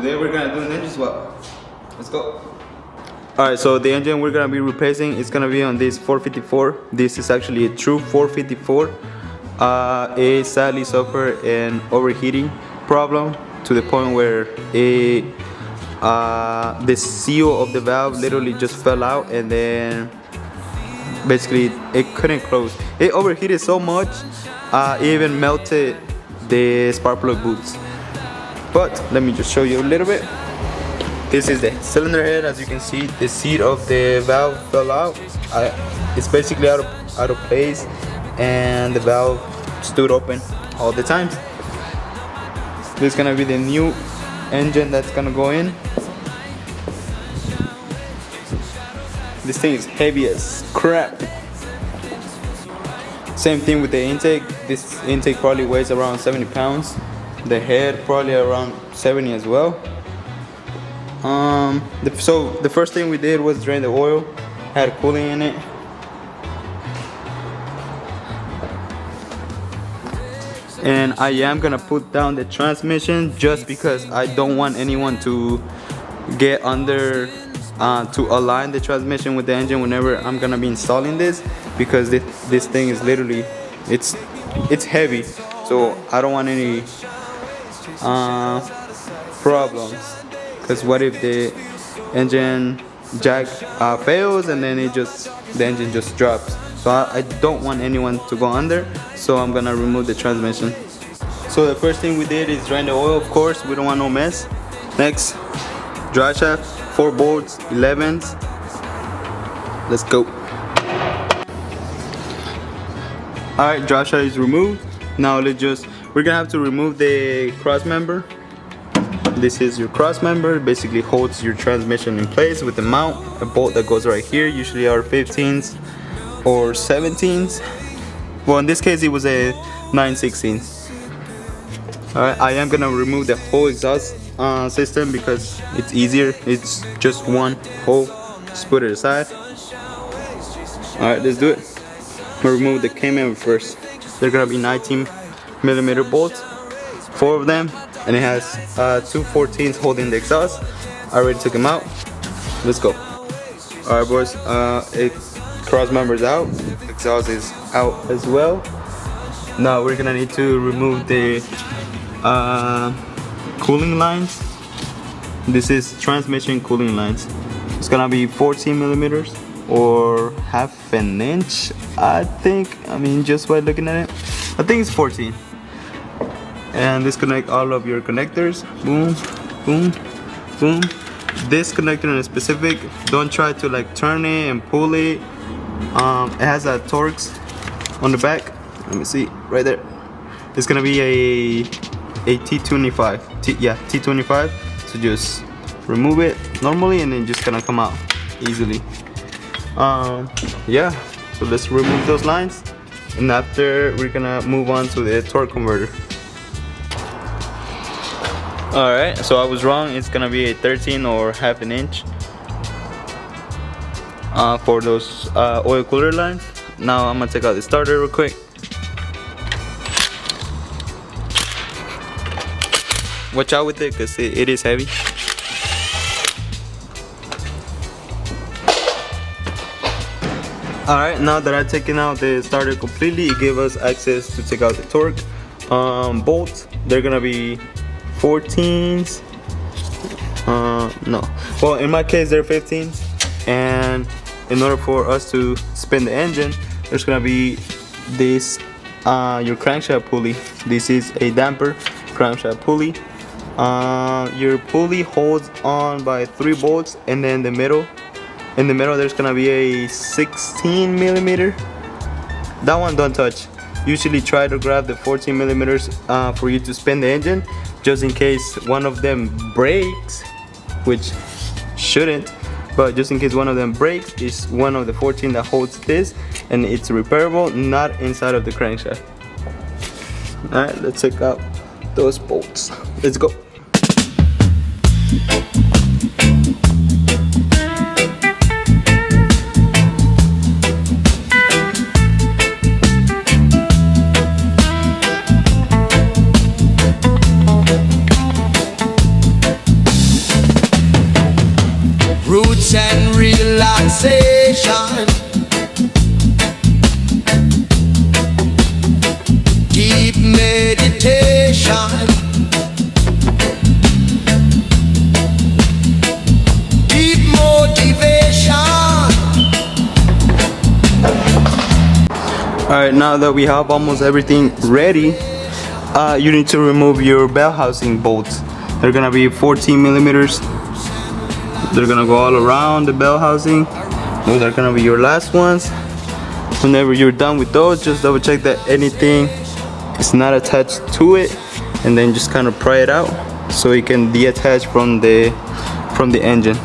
Today we're gonna do an engine swap. Let's go. Alright, so the engine we're gonna be replacing is gonna be on this 454. This is actually a true 454. It sadly suffered an overheating problem to the point where the seal of the valve literally just fell out, and then basically it couldn't close. It overheated so much, it even melted the spark plug boots. But let me just show you a little bit. This is the cylinder head. As you can see, the seat of the valve fell out. It's basically out of place, and the valve stood open all the time. This is gonna be the new engine that's gonna go in. This thing is heavy as crap. Same thing with the intake. This intake probably weighs around 70 pounds. The head probably around 70 as well. So the first thing we did was drain the oil. Had cooling in it. And I am gonna put down the transmission just because I don't want anyone to get under to align the transmission with the engine whenever I'm gonna be installing this, because this thing is literally it's heavy, so I don't want any problems. Because what if the engine jack fails and then the engine just drops? So I don't want anyone to go under, so I'm gonna remove the transmission. So the first thing we did is drain the oil, of course, we don't want no mess. Next, drive shaft, 4 bolts, 11s. Let's go. Alright, drive shaft is removed. Now we're gonna have to remove the cross member. This is your cross member. Basically holds your transmission in place with the mount, a bolt that goes right here, usually our 15s or 17s. Well, in this case it was a 9/16. Alright, I am gonna remove the whole exhaust system because it's easier. It's just one hole. Just put it aside. Alright, let's do it. We'll remove the K-member first. They're gonna be 19mm bolts, 4 of them, and it has 2 14s holding the exhaust. I already took them out. Let's go. Alright boys, cross member's out, exhaust is out as well. Now we're gonna need to remove the cooling lines. This is transmission cooling lines. It's gonna be 14mm or half an inch, I think. I mean, just by looking at it, I think it's 14. And disconnect all of your connectors. Boom, boom, boom. This connector in specific, don't try to like turn it and pull it. It has a Torx on the back. Let me see, right there. It's gonna be a T25. T25. So just remove it normally, and then just gonna come out easily. Yeah. So let's remove those lines, and after we're gonna move on to the torque converter. Alright, so I was wrong. It's gonna be a 13 or half an inch for those oil cooler lines. Now I'm gonna take out the starter real quick. Watch out with it because it is heavy. Alright, now that I've taken out the starter completely, it gave us access to take out the torque bolts. They're gonna be 14s. No. Well, in my case, they're 15s. And in order for us to spin the engine, there's gonna be this your crankshaft pulley. This is a damper crankshaft pulley. Your pulley holds on by 3 bolts, and then in the middle there's gonna be a 16mm. That one don't touch. Usually try to grab the 14mm for you to spin the engine, just in case one of them breaks, which shouldn't, but just in case one of them breaks, is one of the 14 that holds this, and it's repairable, not inside of the crankshaft. Alright, let's take out those bolts. Let's go. roots and relaxation, deep meditation, deep motivation. Alright, now that we have almost everything ready, you need to remove your bell housing bolts. They're gonna be 14 millimeters. They're gonna go all around the bell housing. Those are gonna be your last ones. Whenever you're done with those, just double check that anything is not attached to it, and then just kind of pry it out so it can detach from the engine.